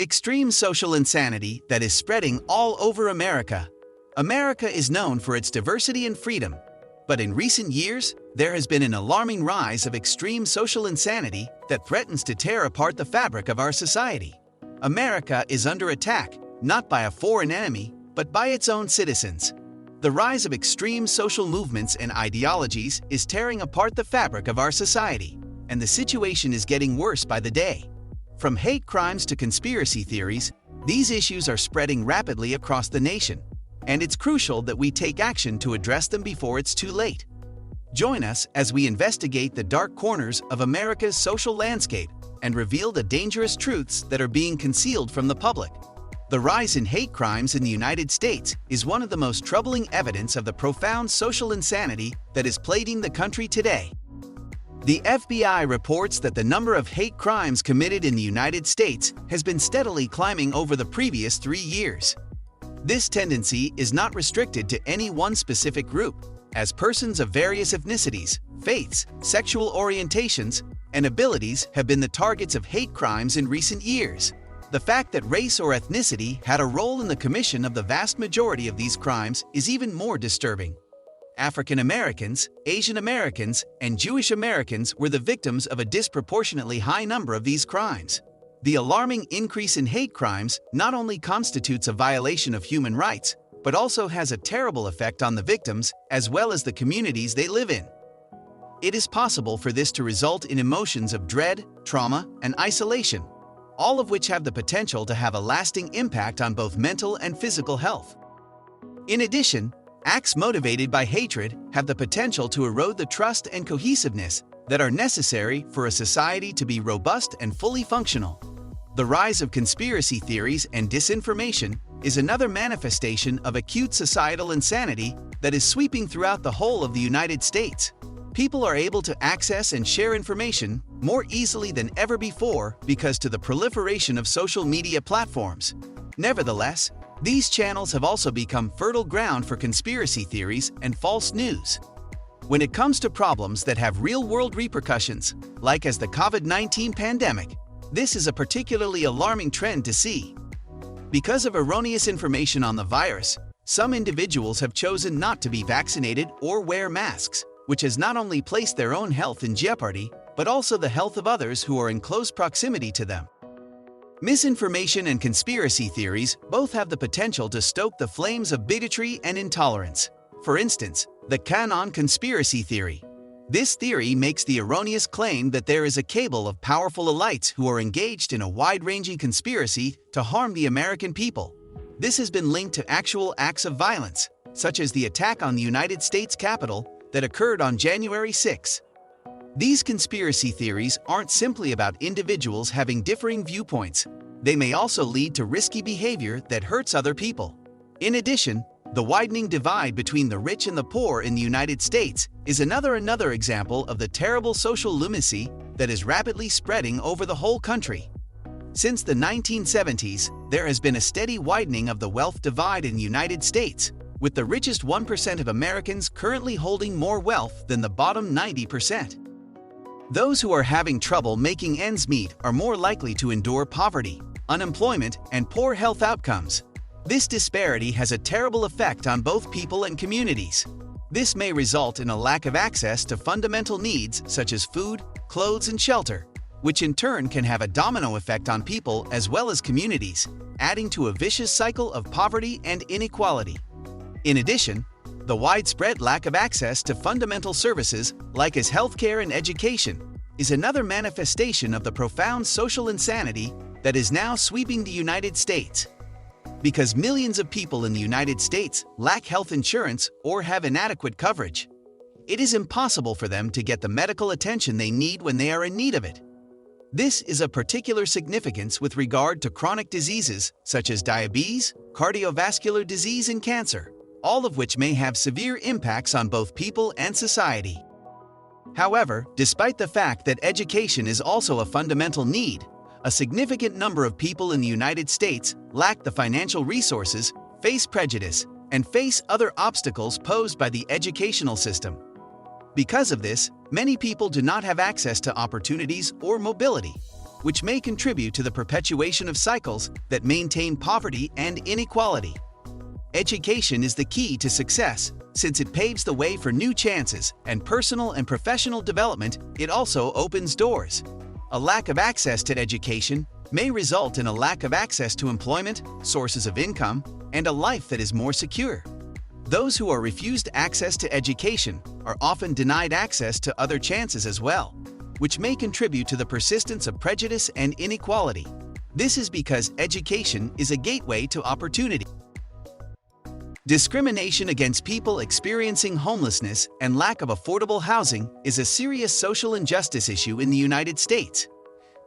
Extreme social insanity that is spreading all over America. America is known for its diversity and freedom, but in recent years, there has been an alarming rise of extreme social insanity that threatens to tear apart the fabric of our society. America is under attack, not by a foreign enemy, but by its own citizens. The rise of extreme social movements and ideologies is tearing apart the fabric of our society, and the situation is getting worse by the day. From hate crimes to conspiracy theories, these issues are spreading rapidly across the nation, and it's crucial that we take action to address them before it's too late. Join us as we investigate the dark corners of America's social landscape and reveal the dangerous truths that are being concealed from the public. The rise in hate crimes in the United States is one of the most troubling evidence of the profound social insanity that is plaguing the country today. The FBI reports that the number of hate crimes committed in the United States has been steadily climbing over the previous 3 years. This tendency is not restricted to any one specific group, as persons of various ethnicities, faiths, sexual orientations, and abilities have been the targets of hate crimes in recent years. The fact that race or ethnicity had a role in the commission of the vast majority of these crimes is even more disturbing. African Americans, Asian Americans, and Jewish Americans were the victims of a disproportionately high number of these crimes. The alarming increase in hate crimes not only constitutes a violation of human rights, but also has a terrible effect on the victims as well as the communities they live in. It is possible for this to result in emotions of dread, trauma, and isolation, all of which have the potential to have a lasting impact on both mental and physical health. In addition, acts motivated by hatred have the potential to erode the trust and cohesiveness that are necessary for a society to be robust and fully functional. The rise of conspiracy theories and disinformation is another manifestation of acute societal insanity that is sweeping throughout the whole of the United States. People are able to access and share information more easily than ever before because of the proliferation of social media platforms. Nevertheless, these channels have also become fertile ground for conspiracy theories and false news. When it comes to problems that have real-world repercussions, like as the COVID-19 pandemic, this is a particularly alarming trend to see. Because of erroneous information on the virus, some individuals have chosen not to be vaccinated or wear masks, which has not only placed their own health in jeopardy, but also the health of others who are in close proximity to them. Misinformation and conspiracy theories both have the potential to stoke the flames of bigotry and intolerance. For instance, the QAnon conspiracy theory. This theory makes the erroneous claim that there is a cabal of powerful elites who are engaged in a wide-ranging conspiracy to harm the American people. This has been linked to actual acts of violence, such as the attack on the United States Capitol that occurred on January 6. These conspiracy theories aren't simply about individuals having differing viewpoints. They may also lead to risky behavior that hurts other people. In addition, the widening divide between the rich and the poor in the United States is another example of the terrible social lunacy that is rapidly spreading over the whole country. Since the 1970s, there has been a steady widening of the wealth divide in the United States, with the richest 1% of Americans currently holding more wealth than the bottom 90%. Those who are having trouble making ends meet are more likely to endure poverty, unemployment, and poor health outcomes. This disparity has a terrible effect on both people and communities. This may result in a lack of access to fundamental needs such as food, clothes, and shelter, which in turn can have a domino effect on people as well as communities, adding to a vicious cycle of poverty and inequality. In addition, the widespread lack of access to fundamental services like as healthcare and education is another manifestation of the profound social insanity that is now sweeping the United States. Because millions of people in the United States lack health insurance or have inadequate coverage, it is impossible for them to get the medical attention they need when they are in need of it. This is of particular significance with regard to chronic diseases such as diabetes, cardiovascular disease, and cancer, all of which may have severe impacts on both people and society. However, despite the fact that education is also a fundamental need, a significant number of people in the United States lack the financial resources, face prejudice, and face other obstacles posed by the educational system. Because of this, many people do not have access to opportunities or mobility. which may contribute to the perpetuation of cycles that maintain poverty and inequality. Education is the key to success, since it paves the way for new chances and personal and professional development. It also opens doors. A lack of access to education may result in a lack of access to employment, sources of income, and a life that is more secure. Those who are refused access to education are often denied access to other chances as well, which may contribute to the persistence of prejudice and inequality. This is because education is a gateway to opportunity. Discrimination against people experiencing homelessness and lack of affordable housing is a serious social injustice issue in the United States.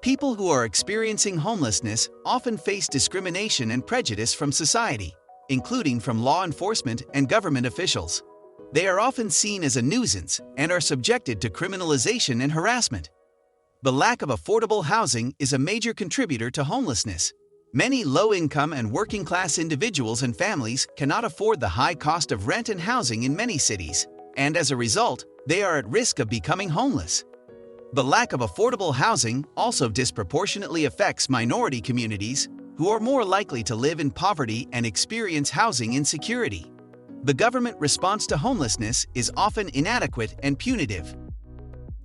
People who are experiencing homelessness often face discrimination and prejudice from society, including from law enforcement and government officials. They are often seen as a nuisance and are subjected to criminalization and harassment. The lack of affordable housing is a major contributor to homelessness. Many low-income and working-class individuals and families cannot afford the high cost of rent and housing in many cities, and as a result, they are at risk of becoming homeless. The lack of affordable housing also disproportionately affects minority communities, who are more likely to live in poverty and experience housing insecurity. The government response to homelessness is often inadequate and punitive.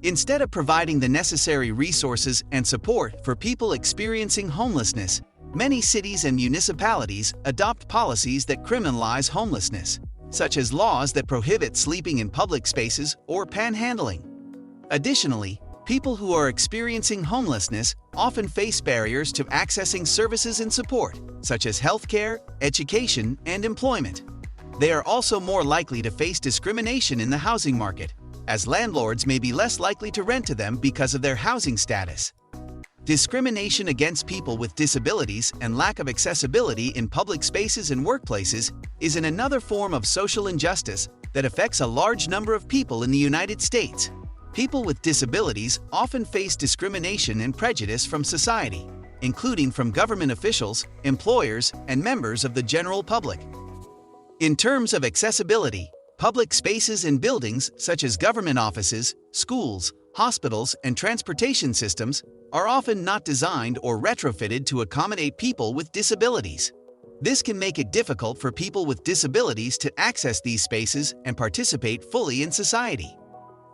Instead of providing the necessary resources and support for people experiencing homelessness, many cities and municipalities adopt policies that criminalize homelessness, such as laws that prohibit sleeping in public spaces or panhandling. Additionally, people who are experiencing homelessness often face barriers to accessing services and support, such as healthcare, education, and employment. They are also more likely to face discrimination in the housing market, as landlords may be less likely to rent to them because of their housing status. Discrimination against people with disabilities and lack of accessibility in public spaces and workplaces is another form of social injustice that affects a large number of people in the United States. People with disabilities often face discrimination and prejudice from society, including from government officials, employers, and members of the general public. In terms of accessibility, public spaces and buildings such as government offices, schools, hospitals, and transportation systems are often not designed or retrofitted to accommodate people with disabilities. This can make it difficult for people with disabilities to access these spaces and participate fully in society.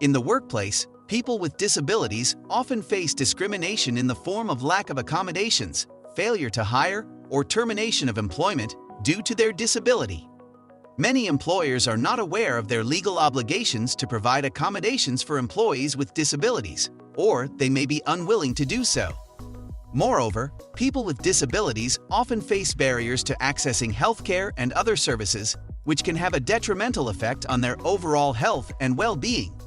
In the workplace, people with disabilities often face discrimination in the form of lack of accommodations, failure to hire, or termination of employment due to their disability. Many employers are not aware of their legal obligations to provide accommodations for employees with disabilities, or they may be unwilling to do so. Moreover, people with disabilities often face barriers to accessing healthcare and other services, which can have a detrimental effect on their overall health and well-being.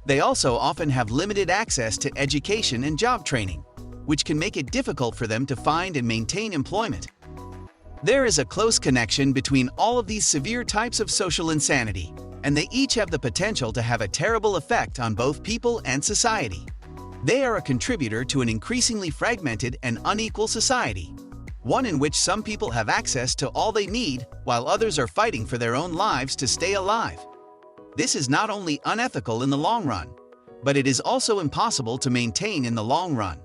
They also often have limited access to education and job training, which can make it difficult for them to find and maintain employment. There is a close connection between all of these severe types of social insanity, and they each have the potential to have a terrible effect on both people and society. They are a contributor to an increasingly fragmented and unequal society, one in which some people have access to all they need while others are fighting for their own lives to stay alive. This is not only unethical in the long run, but it is also impossible to maintain in the long run.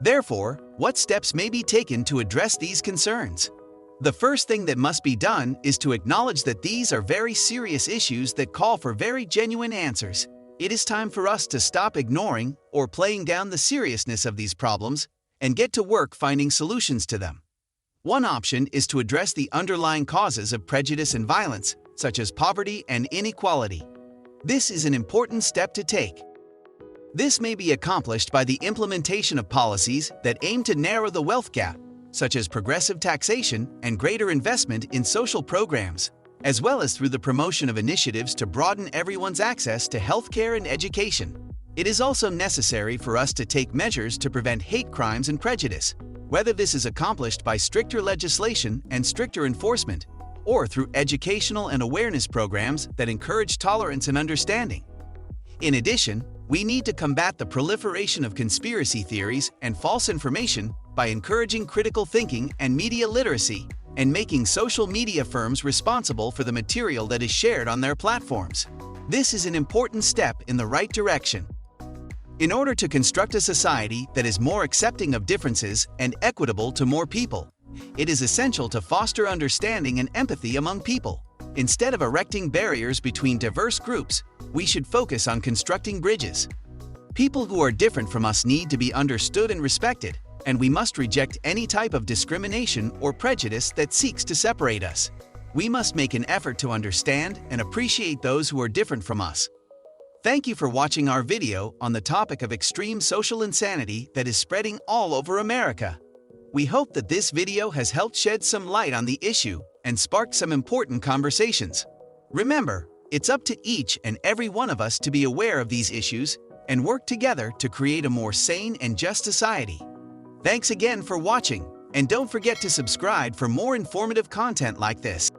Therefore, what steps may be taken to address these concerns? The first thing that must be done is to acknowledge that these are very serious issues that call for very genuine answers. It is time for us to stop ignoring or playing down the seriousness of these problems and get to work finding solutions to them. One option is to address the underlying causes of prejudice and violence, such as poverty and inequality. This is an important step to take. This may be accomplished by the implementation of policies that aim to narrow the wealth gap, such as progressive taxation and greater investment in social programs, as well as through the promotion of initiatives to broaden everyone's access to healthcare and education. It is also necessary for us to take measures to prevent hate crimes and prejudice, whether this is accomplished by stricter legislation and stricter enforcement, or through educational and awareness programs that encourage tolerance and understanding. In addition, we need to combat the proliferation of conspiracy theories and false information by encouraging critical thinking and media literacy, and making social media firms responsible for the material that is shared on their platforms. This is an important step in the right direction. In order to construct a society that is more accepting of differences and equitable to more people, it is essential to foster understanding and empathy among people. Instead of erecting barriers between diverse groups, we should focus on constructing bridges. People who are different from us need to be understood and respected, and we must reject any type of discrimination or prejudice that seeks to separate us. We must make an effort to understand and appreciate those who are different from us. Thank you for watching our video on the topic of extreme social insanity that is spreading all over America. We hope that this video has helped shed some light on the issue and sparked some important conversations. Remember, it's up to each and every one of us to be aware of these issues and work together to create a more sane and just society. Thanks again for watching, and don't forget to subscribe for more informative content like this.